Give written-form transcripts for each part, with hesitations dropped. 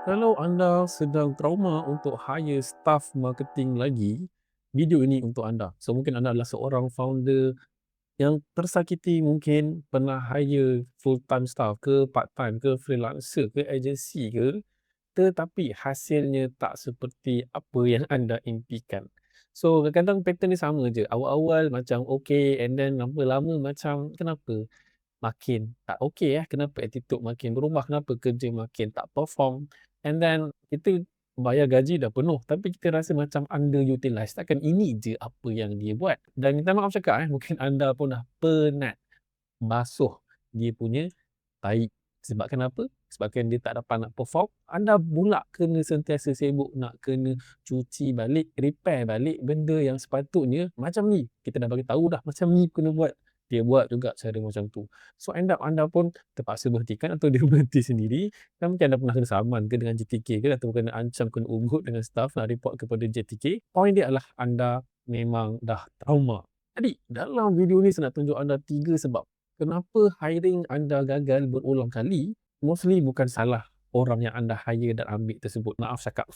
Kalau anda sedang trauma untuk hire staff marketing lagi, video ini untuk anda. So mungkin anda adalah seorang founder yang tersakiti, mungkin pernah hire full time staff ke, part time ke, freelancer ke, agensi ke, tetapi hasilnya tak seperti apa yang anda impikan. So kadang-kadang pattern ni sama je. Awal-awal macam okey, and then lama-lama macam kenapa makin tak okey kenapa attitude makin berubah, kenapa kerja makin tak perform, and then kita bayar gaji dah penuh tapi kita rasa macam underutilized. Takkan ini je apa yang dia buat? Dan minta maaf cakap mungkin anda pun dah penat basuh dia punya tahi. Sebab kenapa? Sebabkan dia tak dapat nak perform, anda pula kena sentiasa sibuk nak kena cuci balik, repair balik benda yang sepatutnya macam ni. Kita dah bagi tahu dah macam ni kena buat. Dia buat juga cara macam tu. So end up anda pun terpaksa berhentikan atau dia berhenti sendiri. Dan mungkin anda pernah kena saman ke dengan JTK ke, atau kena ancam, kena ugut dengan staff nak report kepada JTK. Point dia adalah anda memang dah trauma. Jadi dalam video ni saya nak tunjuk anda 3 sebab kenapa hiring anda gagal berulang kali. Mostly bukan salah orang yang anda hire dan ambil tersebut. Maaf cakap.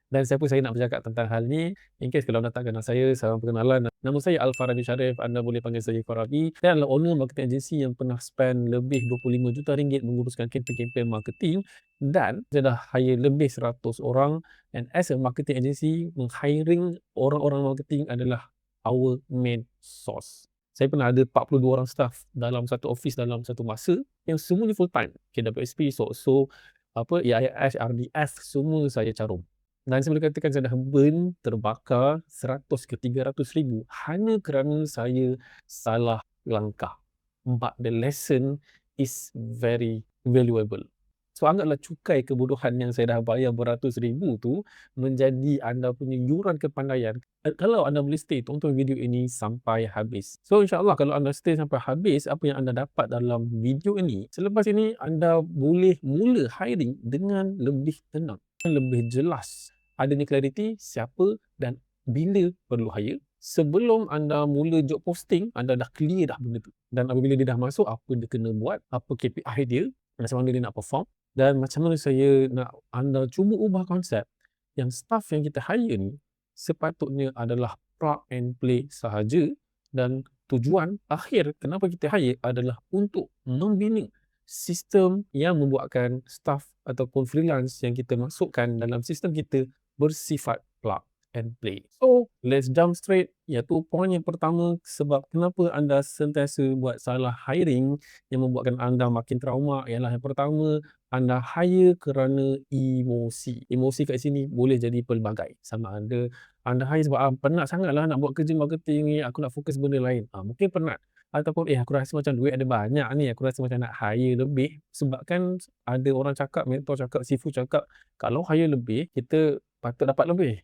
Dan siapa saya nak bercakap tentang hal ni, in case kalau anda tak kenal saya, salam perkenalan. Nama saya Al-Farabi Sharif, anda boleh panggil saya Farabi. Saya adalah owner marketing agency yang pernah spend lebih RM25 juta menguruskan campaign-campaign marketing, dan saya dah hire lebih 100 orang, and as a marketing agency, meng-hiring orang-orang marketing adalah our main source. Saya pernah ada 42 orang staff dalam satu office dalam satu masa yang semuanya full time. KWSP, SOSO, EIS, RDF, semua saya carum. Dan saya boleh katakan saya dah burn, terbakar 100 ke 300 ribu hanya kerana saya salah langkah. But the lesson is very valuable. So anggaplah cukai kebodohan yang saya dah bayar beratus ribu tu menjadi anda punya yuran kepandaian. Kalau anda boleh stay, tonton video ini sampai habis. So insyaAllah kalau anda stay sampai habis, apa yang anda dapat dalam video ini, selepas ini anda boleh mula hiring dengan lebih tenang, lebih jelas. Adanya clarity siapa dan bila perlu hire. Sebelum anda mula job posting, anda dah clear dah benda tu. Dan apabila dia dah masuk, apa dia kena buat, apa KPI dia, macam mana dia nak perform, dan macam mana saya nak anda cuba ubah konsep yang staff yang kita hire ni sepatutnya adalah plug and play sahaja, dan tujuan akhir kenapa kita hire adalah untuk membina sistem yang membuatkan staff ataupun freelance yang kita masukkan dalam sistem kita bersifat plug and play. So, let's jump straight, iaitu poin yang pertama sebab kenapa anda sentiasa buat salah hiring yang membuatkan anda makin trauma ialah yang pertama, anda hire kerana emosi. Emosi kat sini boleh jadi pelbagai. Sama ada anda hire sebab penat sangatlah nak buat kerja marketing ni, aku nak fokus benda lain. Mungkin penat. Ataupun aku rasa macam duit ada banyak ni, aku rasa macam nak hire lebih. Sebab kan ada orang cakap, mentor cakap, sifu cakap, kalau hire lebih, kita patut dapat lebih.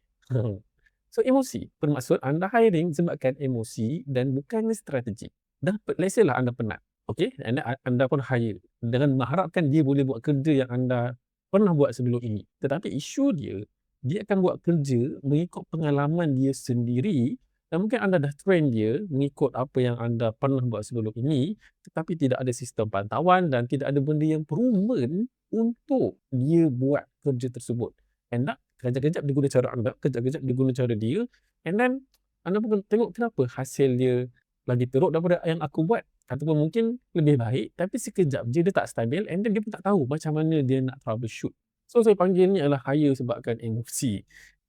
So emosi, bermaksud anda hiring sebabkan emosi dan bukannya strategi. Dan let's say lah anda penat, okey, anda pun hire dengan mengharapkan dia boleh buat kerja yang anda pernah buat sebelum ini. Tetapi isu dia akan buat kerja mengikut pengalaman dia sendiri, dan mungkin anda dah train dia mengikut apa yang anda pernah buat sebelum ini, tetapi tidak ada sistem pantauan dan tidak ada benda yang proven untuk dia buat kerja tersebut. And kejap-kejap dia guna cara anda, kejap-kejap dia guna cara dia, and then anda pun tengok kenapa hasil dia lagi teruk daripada yang aku buat, ataupun mungkin lebih baik, tapi sekejap je dia tak stabil, and then dia pun tak tahu macam mana dia nak troubleshoot. So saya panggil ni adalah hire sebabkan emosi.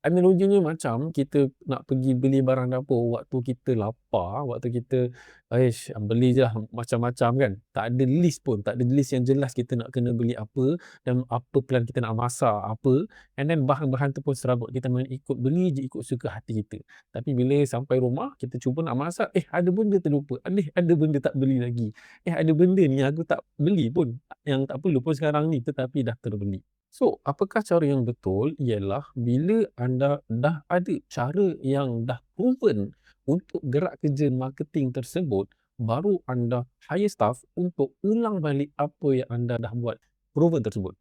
Analoginya macam kita nak pergi beli barang dapur waktu kita lapar, waktu kita beli je lah macam-macam kan. Tak ada list pun, tak ada list yang jelas kita nak kena beli apa dan apa plan kita nak masak apa, and then bahan-bahan tu pun serabut. Kita main ikut beli je ikut suka hati kita. Tapi bila sampai rumah, kita cuba nak masak, ada benda terlupa, ada benda tak beli lagi. Ada benda ni aku tak beli pun, yang tak perlu pun sekarang ni tetapi dah terbeli. So, apakah cara yang betul ialah bila anda dah ada cara yang dah proven untuk gerak kerja marketing tersebut, baru anda hire staff untuk ulang balik apa yang anda dah buat proven tersebut.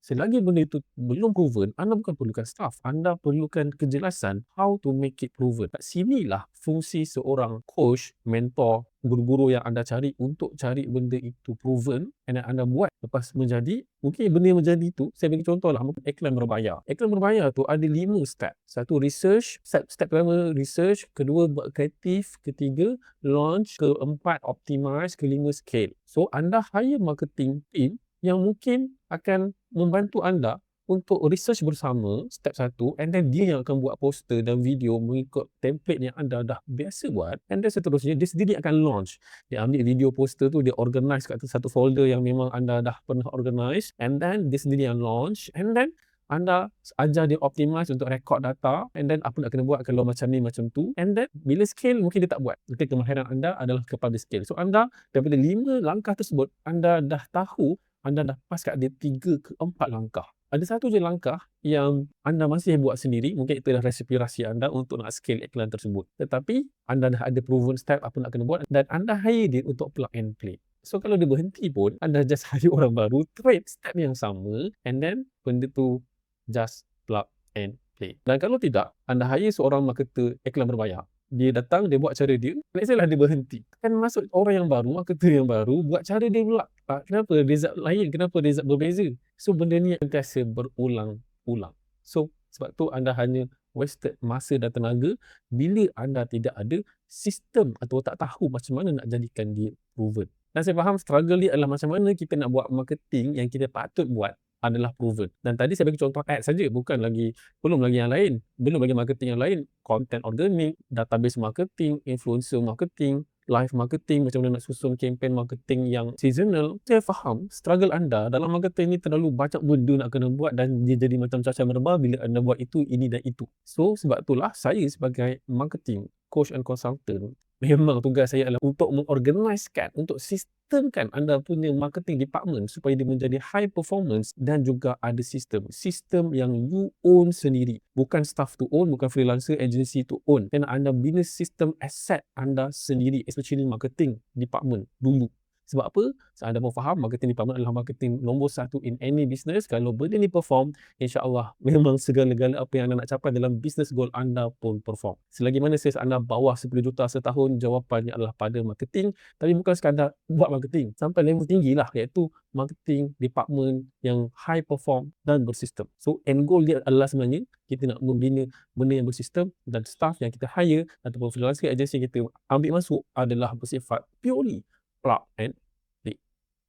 Selagi benda itu belum proven, anda bukan perlukan staff, anda perlukan kejelasan how to make it proven. Kat sinilah fungsi seorang coach, mentor, guru-guru yang anda cari untuk cari benda itu proven and then anda buat lepas menjadi. Mungkin benda yang menjadi itu, saya bagi contoh lah, mungkin iklan berbayar. Iklan berbayar tu ada 5 step. Satu, research. Step pertama, research. Kedua, buat kreatif. Ketiga, launch. Keempat, optimize. Kelima, scale. So, anda hire marketing team yang mungkin akan membantu anda untuk research bersama, step 1, and then dia yang akan buat poster dan video mengikut template yang anda dah biasa buat, and then seterusnya dia sendiri akan launch. Dia ambil video poster tu, dia organize kat satu folder yang memang anda dah pernah organize, and then dia sendiri yang launch, and then anda ajar dia optimize untuk record data, and then apa nak kena buat kalau macam ni, macam tu, and then bila scale mungkin dia tak buat. Mungkin kemahiran anda adalah kepada scale. So, anda daripada 5 langkah tersebut, anda dah tahu, anda dah pas kat dia 3 ke 4 langkah. Ada satu je langkah yang anda masih buat sendiri, mungkin itu adalah resipi rahsia anda untuk nak scale iklan tersebut. Tetapi anda dah ada proven step apa nak kena buat dan anda hire dia untuk plug and play. So kalau dia berhenti pun, anda just hire orang baru, train step yang sama, and then benda tu just plug and play. Dan kalau tidak, anda hire seorang marketer iklan berbayar. Dia datang, dia buat cara dia, let's say lah dia berhenti. Kan masuk orang yang baru, marketer yang baru, buat cara dia pula. Kenapa result lain? Kenapa result berbeza? So, benda ni sentiasa berulang-ulang. So, sebab tu anda hanya wasted masa dan tenaga bila anda tidak ada sistem atau tak tahu macam mana nak jadikan dia proven. Dan saya faham struggle dia adalah macam mana kita nak buat marketing yang kita patut buat adalah proven. Dan tadi saya bagi contoh ads saja, belum lagi yang lain. Belum lagi marketing yang lain, content organic, database marketing, influencer marketing, live marketing, macam mana nak susun campaign marketing yang seasonal. Saya faham struggle anda dalam marketing ni terlalu banyak benda nak kena buat dan dia jadi macam cacah merebah bila anda buat itu, ini dan itu. So, sebab itulah saya sebagai marketing coach and consultant, memang tugas saya adalah untuk mengorganiskan, untuk sistemkan anda punya marketing department supaya dia menjadi high performance dan juga ada sistem. Sistem yang you own sendiri. Bukan staff to own, bukan freelancer agency to own. Dan anda bina sistem aset anda sendiri, especially marketing department dulu. Sebab apa? Anda pun faham marketing department adalah marketing nombor 1 in any business. Kalau benda ni perform, insya-Allah memang segala-gala apa yang anda nak capai dalam business goal anda pun perform. Selagi mana sales anda bawah 10 juta setahun, jawapannya adalah pada marketing. Tapi bukan sekadar buat marketing, sampai level tinggi lah, iaitu marketing department yang high perform dan bersistem. So, end goal dia adalah sebenarnya kita nak membina benda yang bersistem dan staff yang kita hire ataupun freelancer agency yang kita ambil masuk adalah bersifat purely plug and play.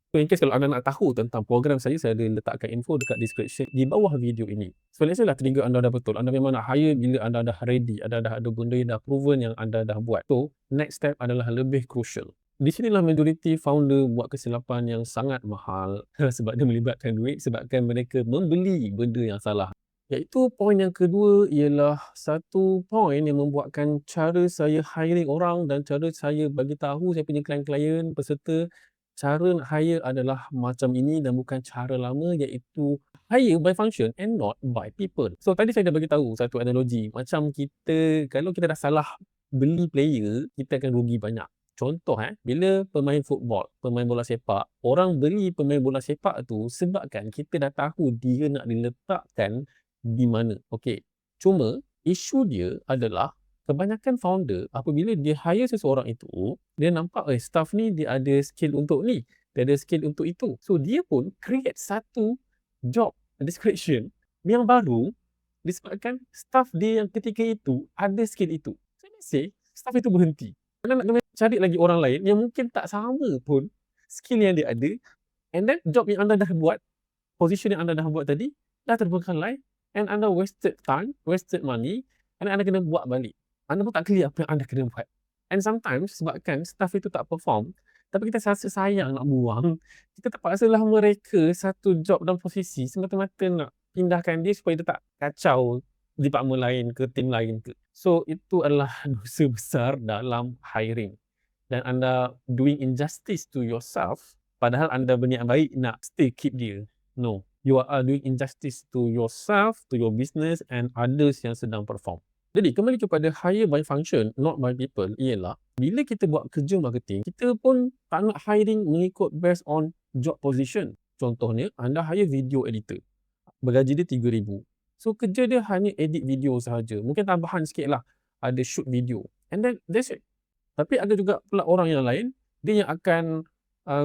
So, in case kalau anda nak tahu tentang program saya ada letakkan info dekat description di bawah video ini. So, let's say lah trigger anda dah betul. Anda memang nak hire bila anda dah ready, anda dah ada benda yang dah proven yang anda dah buat. So, next step adalah lebih crucial. Di sinilah majoriti founder buat kesilapan yang sangat mahal sebab dia melibatkan duit, sebabkan mereka membeli benda yang salah. Iaitu poin yang kedua ialah satu poin yang membuatkan cara saya hiring orang dan cara saya bagi tahu saya punya klien-klien, peserta, cara nak hire adalah macam ini dan bukan cara lama, iaitu hire by function and not by people. So, tadi saya dah bagi tahu satu analogi. Macam kalau kita dah salah beli player, kita akan rugi banyak. Contoh bila pemain football, pemain bola sepak, orang beli pemain bola sepak tu sebabkan kita dah tahu dia nak diletakkan di mana. Okey. Cuma isu dia adalah kebanyakan founder apabila dia hire seseorang itu, dia nampak staff ni dia ada skill untuk ni, dia ada skill untuk itu. So, dia pun create satu job description yang baru disebabkan staff dia yang ketika itu ada skill itu. So, let's say staff itu berhenti. Anda nak kena cari lagi orang lain yang mungkin tak sama pun skill yang dia ada, and then job yang anda dah buat, position yang anda dah buat tadi dah terbengkalai, and anda wasted time, wasted money, and anda kena buat balik. Anda pun tak clear apa yang anda kena buat. And sometimes sebabkan staff itu tak perform, tapi kita rasa sayang nak buang, kita terpaksalah mereka satu job dan posisi semata-mata nak pindahkan dia supaya dia tak kacau department lain ke tim lain ke. So, itu adalah dosa besar dalam hiring. Dan anda doing injustice to yourself padahal anda berniat baik nak stay keep dia. No. You are doing injustice to yourself, to your business and others yang sedang perform. Jadi, kembali kepada hire by function, not by people, ialah bila kita buat kerja marketing, kita pun tak nak hiring mengikut based on job position. Contohnya, anda hire video editor. bergaji dia 3,000. So kerja dia hanya edit video sahaja, mungkin tambahan sikitlah, ada shoot video and then that's it. Tapi ada juga pula orang yang lain, dia yang akan,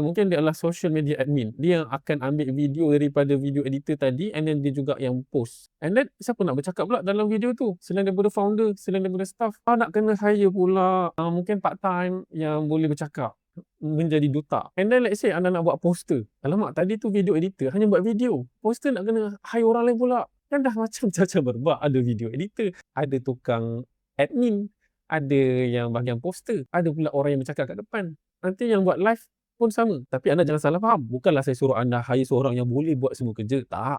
mungkin dia adalah social media admin, dia yang akan ambil video daripada video editor tadi and then dia juga yang post. And then siapa nak bercakap pula dalam video tu? Selain daripada founder, selain daripada staff, nak kena hire pula, mungkin part time yang boleh bercakap, menjadi duta. And then let's say anda nak buat poster, alamak tadi tu video editor hanya buat video, poster nak kena hire orang lain pula. Kan dah macam cacah berbak, ada video editor, ada tukang admin, ada yang bahagian poster, ada pula orang yang bercakap kat depan. Nanti yang buat live pun sama. Tapi anda jangan salah faham, bukanlah saya suruh anda hire seorang yang boleh buat semua kerja, tak.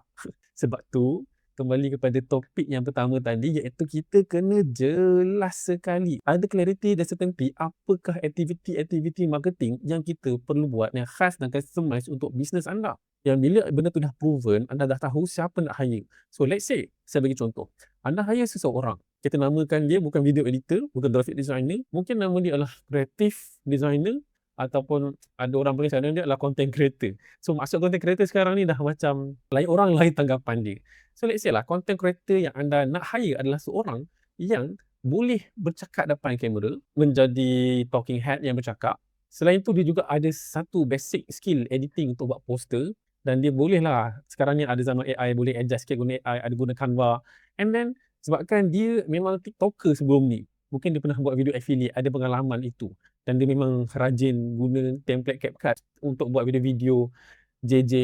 Sebab tu, kembali kepada topik yang pertama tadi, iaitu kita kena jelas sekali, ada clarity dan certainty apakah aktiviti-aktiviti marketing yang kita perlu buat yang khas dan customize untuk bisnes anda. Yang bila benda tu dah proven, anda dah tahu siapa nak hire. So let's say, saya bagi contoh, anda hire seseorang, kita namakan dia bukan video editor, bukan graphic designer, mungkin nama dia adalah creative designer, ataupun ada orang panggil sekarang dia adalah content creator. So maksud content creator sekarang ni dah macam lain orang lain tanggapan dia. So let's say lah, content creator yang anda nak hire adalah seorang yang boleh bercakap depan kamera, menjadi talking head yang bercakap. Selain tu dia juga ada satu basic skill editing untuk buat poster, dan dia boleh lah, sekarang ni ada zaman AI, boleh adjust sikit guna AI, ada guna Canva. And then sebabkan dia memang TikToker sebelum ni, mungkin dia pernah buat video affiliate, ada pengalaman itu, dan dia memang rajin guna template CapCut untuk buat video-video JJ.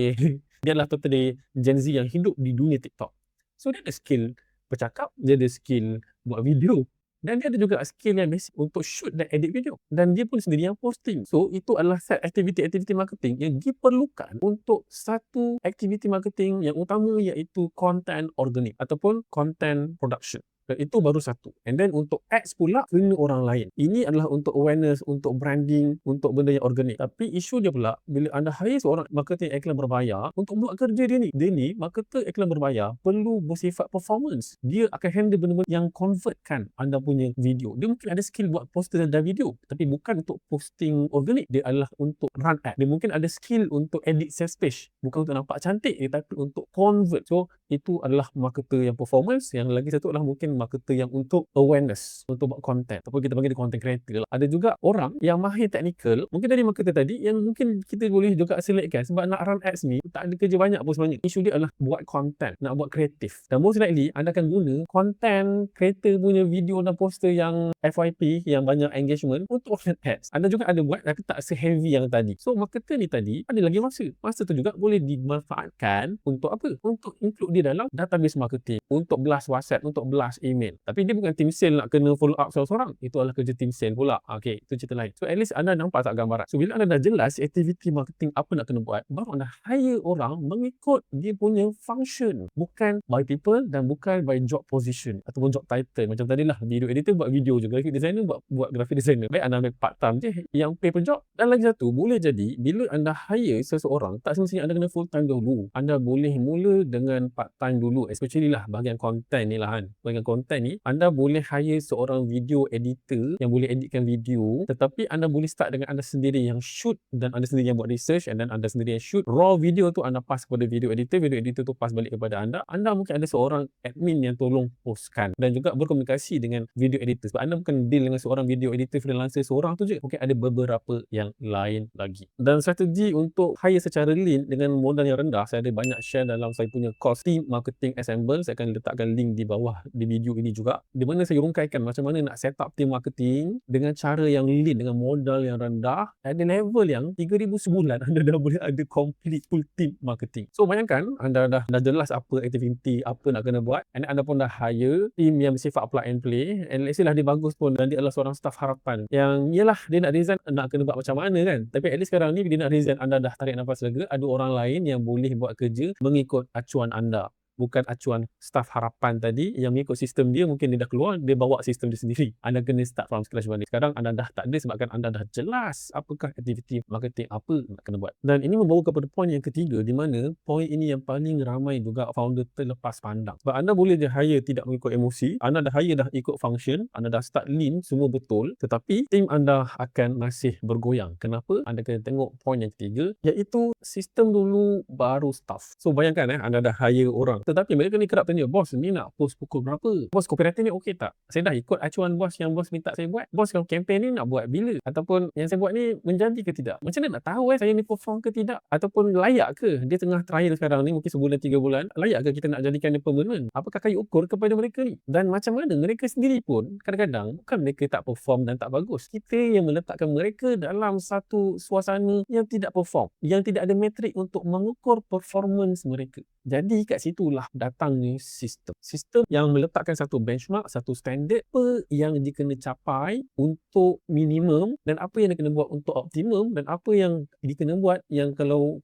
Dia adalah totally Gen Z yang hidup di dunia TikTok. So dia ada skill bercakap, dia ada skill buat video, dan dia ada juga skill yang basic untuk shoot dan edit video, dan dia pun sendiri yang posting. So itu adalah set aktiviti-aktiviti marketing yang diperlukan untuk satu aktiviti marketing yang utama, iaitu content organic ataupun content production. Dan itu baru satu. And then untuk ads pula, kena orang lain. Ini adalah untuk awareness, untuk branding, untuk benda yang organik. Tapi isu dia pula, bila anda hire seorang marketing iklan berbayar untuk buat kerja dia ni marketer iklan berbayar perlu bersifat performance. Dia akan handle benda-benda yang convertkan anda punya video. Dia mungkin ada skill buat poster dan video, tapi bukan untuk posting organik. Dia adalah untuk run ad. Dia mungkin ada skill untuk edit sales page, bukan untuk nampak cantik, tapi untuk convert. So itu adalah marketer yang performance. Yang lagi satu adalah mungkin marketer yang untuk awareness, untuk buat content, ataupun kita panggil dia content creator lah. Ada juga orang yang mahir technical, mungkin dari marketer tadi, yang mungkin kita boleh juga selectkan, sebab nak run ads ni tak ada kerja banyak pun sebenarnya. Isu dia adalah buat content, nak buat kreatif, dan most likely anda akan guna content creator punya video dan poster yang FYP, yang banyak engagement untuk run ads. Anda juga ada buat, tapi tak se-heavy yang tadi. So marketer ni tadi ada lagi masa tu juga boleh dimanfaatkan untuk apa? Untuk include dia dalam database marketing, untuk blast WhatsApp, untuk blast email. Tapi dia bukan team sale nak kena follow up seorang-seorang. Itu adalah kerja team sale pula. Okay, itu cerita lain. So at least anda nampak tak gambaran. So bila anda dah jelas aktiviti marketing apa nak kena buat, baru anda hire orang mengikut dia punya function. Bukan by people dan bukan by job position ataupun job title. Macam tadi lah, video editor buat video je, graphic designer buat graphic designer. Baik anda ambil part time je yang pay per job. Dan lagi satu, boleh jadi bila anda hire seseorang, tak semestinya anda kena full time dahulu. Anda boleh mula dengan part time dulu, especially lah bahagian content ni lah kan. Bahagian content ni, anda boleh hire seorang video editor yang boleh editkan video, tetapi anda boleh start dengan anda sendiri yang shoot, dan anda sendiri yang buat research, and then anda sendiri yang shoot. Raw video tu anda pass kepada video editor tu pass balik kepada anda. Anda mungkin ada seorang admin yang tolong postkan, dan juga berkomunikasi dengan video editor, sebab anda bukan deal dengan seorang video editor freelancer seorang tu je, mungkin ada beberapa yang lain lagi. Dan strategi untuk hire secara lean dengan modal yang rendah, saya ada banyak share dalam saya punya course Team Marketing Assemble. Saya akan letakkan link di bawah di video ini juga, di mana saya rungkaikan macam mana nak set up team marketing dengan cara yang lean, dengan modal yang rendah, ada level yang 3,000 sebulan anda dah boleh ada complete full team marketing. So bayangkan anda dah jelas apa aktiviti, apa nak kena buat, and anda pun dah hire team yang bersifat plug and play, and let's say lah dia bagus pun dan dia adalah seorang staff harapan yang yalah dia nak resign, nak kena buat macam mana kan. Tapi at least sekarang ni dia nak resign, anda dah tarik nafas lega, ada orang lain yang boleh buat kerja mengikut acuan anda, bukan acuan staff harapan tadi yang mengikut sistem dia. Mungkin dia dah keluar, dia bawa sistem dia sendiri. Anda kena start from scratch balik. Sekarang anda dah tak ada, sebabkan anda dah jelas apakah aktiviti marketing apa nak kena buat. Dan ini membawa kepada poin yang ketiga, di mana poin ini yang paling ramai juga founder terlepas pandang. Sebab anda boleh je hire tidak mengikut emosi, anda dah hire dah ikut function, anda dah start lean, semua betul, tetapi tim anda akan masih bergoyang. Kenapa? Anda kena tengok poin yang ketiga, iaitu sistem dulu baru staff. So bayangkan anda dah hire orang, Tetapi mereka ni kerap tanya, "Bos ni nak post pukul berapa? Bos copywriter ni okey tak? Saya dah ikut acuan bos yang bos minta saya buat. Bos kalau kempen ni nak buat bila? Ataupun yang saya buat ni menjanji ke tidak? Macam mana nak tahu saya ni perform ke tidak? Ataupun layak ke? Dia tengah trial sekarang ni mungkin sebulan 3 bulan. Layak ke kita nak jadikan dia permanent? Apakah kayu ukur kepada mereka ni? Dan macam mana mereka sendiri pun kadang-kadang bukan mereka tak perform dan tak bagus. Kita yang meletakkan mereka dalam satu suasana yang tidak perform, yang tidak ada metrik untuk mengukur performance mereka. Jadi kat situlah datangnya sistem. Sistem yang meletakkan satu benchmark, satu standard apa yang dia kena capai untuk minimum dan apa yang dia kena buat untuk optimum dan apa yang dia kena buat yang kalau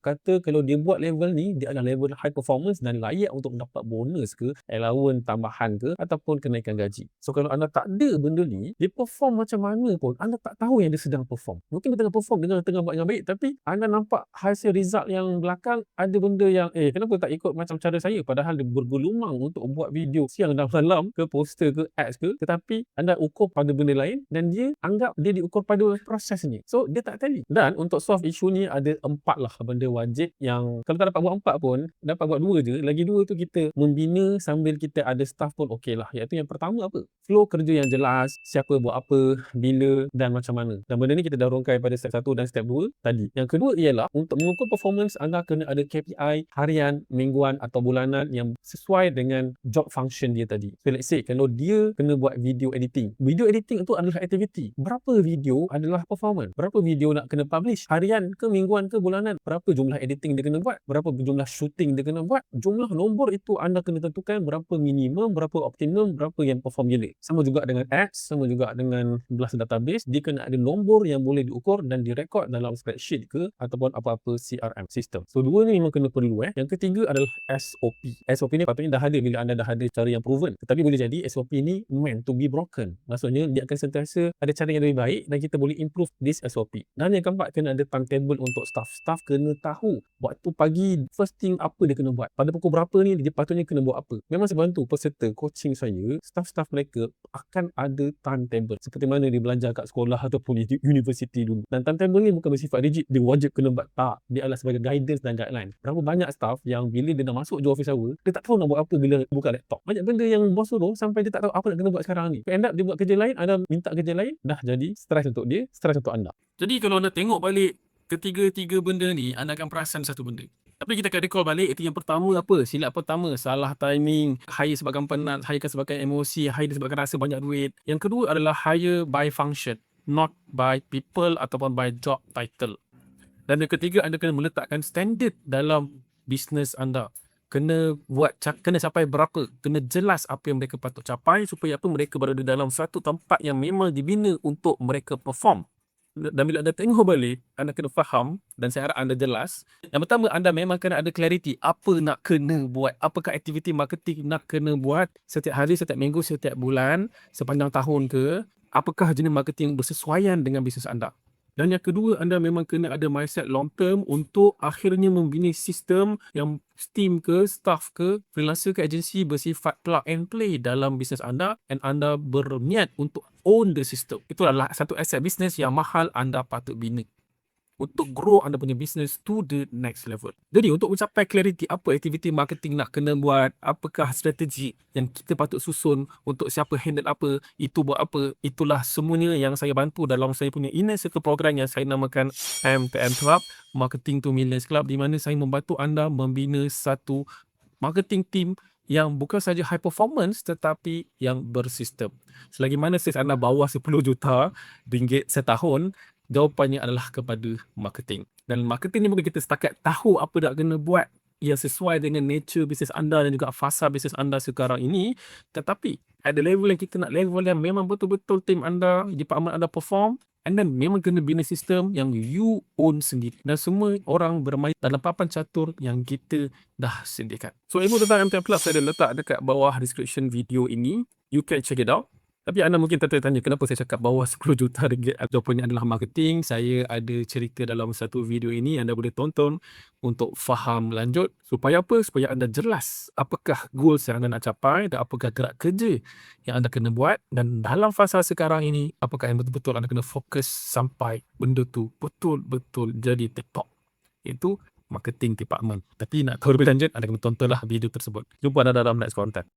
dia buat level ni dia adalah level high performance dan layak untuk dapat bonus ke, allowance tambahan ke ataupun kenaikan gaji. So kalau anda tak ada benda ni, dia perform macam mana pun anda tak tahu yang dia sedang perform. Mungkin dia tengah perform dengan tengah buat yang baik tapi anda nampak hasil result yang belakang ada benda yang kenapa tak ikut macam cara saya padahal dia bergelumang untuk buat video siang dan malam ke poster ke ads ke tetapi anda ukur pada benda lain dan dia anggap dia diukur pada proses ni. So dia tak tally. Dan untuk solve isu ni ada 4 lah benda wajib yang kalau tak dapat buat 4 pun dapat buat 2 je. Lagi 2 tu kita membina sambil kita ada staff pun okey lah. Iaitu yang pertama apa? Flow kerja yang jelas, siapa buat apa, bila dan macam mana. Dan benda ni kita dah rongkai pada step 1 dan step 2 tadi. Yang kedua ialah untuk mengukur performance anda kena ada KPI harian, mingguan atau bulanan yang sesuai dengan job function dia tadi. So let's say kalau dia kena buat video editing. Video editing itu adalah aktiviti. Berapa video adalah performance? Berapa video nak kena publish? Harian ke, mingguan ke, bulanan? Berapa jumlah editing dia kena buat? Berapa jumlah shooting dia kena buat? Jumlah nombor itu anda kena tentukan berapa minimum, berapa optimum, berapa yang perform gila. Sama juga dengan ads, sama juga dengan blast database. Dia kena ada nombor yang boleh diukur dan direkod dalam spreadsheet ke ataupun apa-apa CRM system. So dua ni memang kena perlu. Yang ketiga adalah SOP. SOP ni patutnya dah ada bila anda dah ada cara yang proven. Tetapi boleh jadi SOP ni meant to be broken. Maksudnya dia akan sentiasa ada cara yang lebih baik dan kita boleh improve this SOP. Dan yang keempat kena ada timetable untuk staff. Staff kena tahu waktu pagi first thing apa dia kena buat. Pada pukul berapa ni dia patutnya kena buat apa. Memang saya bantu peserta coaching saya, staff-staff mereka akan ada timetable. Seperti mana dia belajar kat sekolah ataupun di universiti dulu. Dan timetable ni bukan bersifat rigid, dia wajib kena buat. Tak. Dia adalah sebagai guidance dan guideline. Berapa banyak staff yang bila dia dah masuk je office hour, dia tak tahu nak buat apa bila buka laptop. Banyak benda yang bos suruh sampai dia tak tahu apa nak kena buat sekarang ni. End up dia buat kerja lain, anda minta kerja lain, dah jadi stres untuk dia, stres untuk anda. Jadi kalau anda tengok balik ketiga-tiga benda ni, anda akan perasan satu benda. Tapi kita akan recall balik, itu yang pertama apa? Silap pertama, salah timing, hire sebabkan penat, hire sebabkan emosi, hire sebabkan rasa banyak duit. Yang kedua adalah hire by function, not by people ataupun by job title. Dan yang ketiga, anda kena meletakkan standard dalam bisnes anda. Kena capai berapa, kena jelas apa yang mereka patut capai supaya apa mereka berada dalam satu tempat yang memang dibina untuk mereka perform. Dan bila anda tengok balik, anda kena faham dan saya harap anda jelas. Yang pertama, anda memang kena ada clarity apa nak kena buat, apakah aktiviti marketing nak kena buat setiap hari, setiap minggu, setiap bulan, sepanjang tahun ke, apakah jenis marketing bersesuaian dengan bisnes anda. Dan yang kedua, anda memang kena ada mindset long term untuk akhirnya membina sistem yang team ke, staff ke, freelancer ke, agensi bersifat plug and play dalam bisnes anda dan anda berniat untuk own the system. Itu adalah satu aset bisnes yang mahal anda patut bina untuk grow anda punya business to the next level. Jadi untuk mencapai clarity apa aktiviti marketing nak kena buat, apakah strategi yang kita patut susun untuk siapa handle apa, itu buat apa, itulah semuanya yang saya bantu dalam saya punya inner circle program yang saya namakan MTM Club, Marketing to Millions Club, di mana saya membantu anda membina satu marketing team yang bukan saja high performance tetapi yang bersistem. Selagi mana sales anda bawah 10 juta ringgit setahun, jawapannya adalah kepada marketing. Dan marketing ni bukan kita setakat tahu apa nak kena buat yang sesuai dengan nature bisnes anda dan juga fasa bisnes anda sekarang ini, tetapi ada level yang kita nak, level yang memang betul-betul tim anda, department anda perform, and then memang kena bina sistem yang you own sendiri. Dan semua orang bermain dalam papan catur yang kita dah sediakan. So ilmu tentang MTM Plus saya dah letak dekat bawah description video ini. You can check it out. Tapi anda mungkin tertanya kenapa saya cakap bawah 10 juta ringgit. Jawapannya adalah marketing. Saya ada cerita dalam satu video ini, anda boleh tonton untuk faham lanjut. Supaya apa? Supaya anda jelas apakah goals yang anda nak capai dan apakah gerak kerja yang anda kena buat. Dan dalam fasa sekarang ini, apakah yang betul-betul anda kena fokus sampai benda tu betul-betul jadi TikTok. Itu marketing department. Tapi nak tahu lebih lanjut, anda kena tontonlah video tersebut. Jumpa anda dalam next content.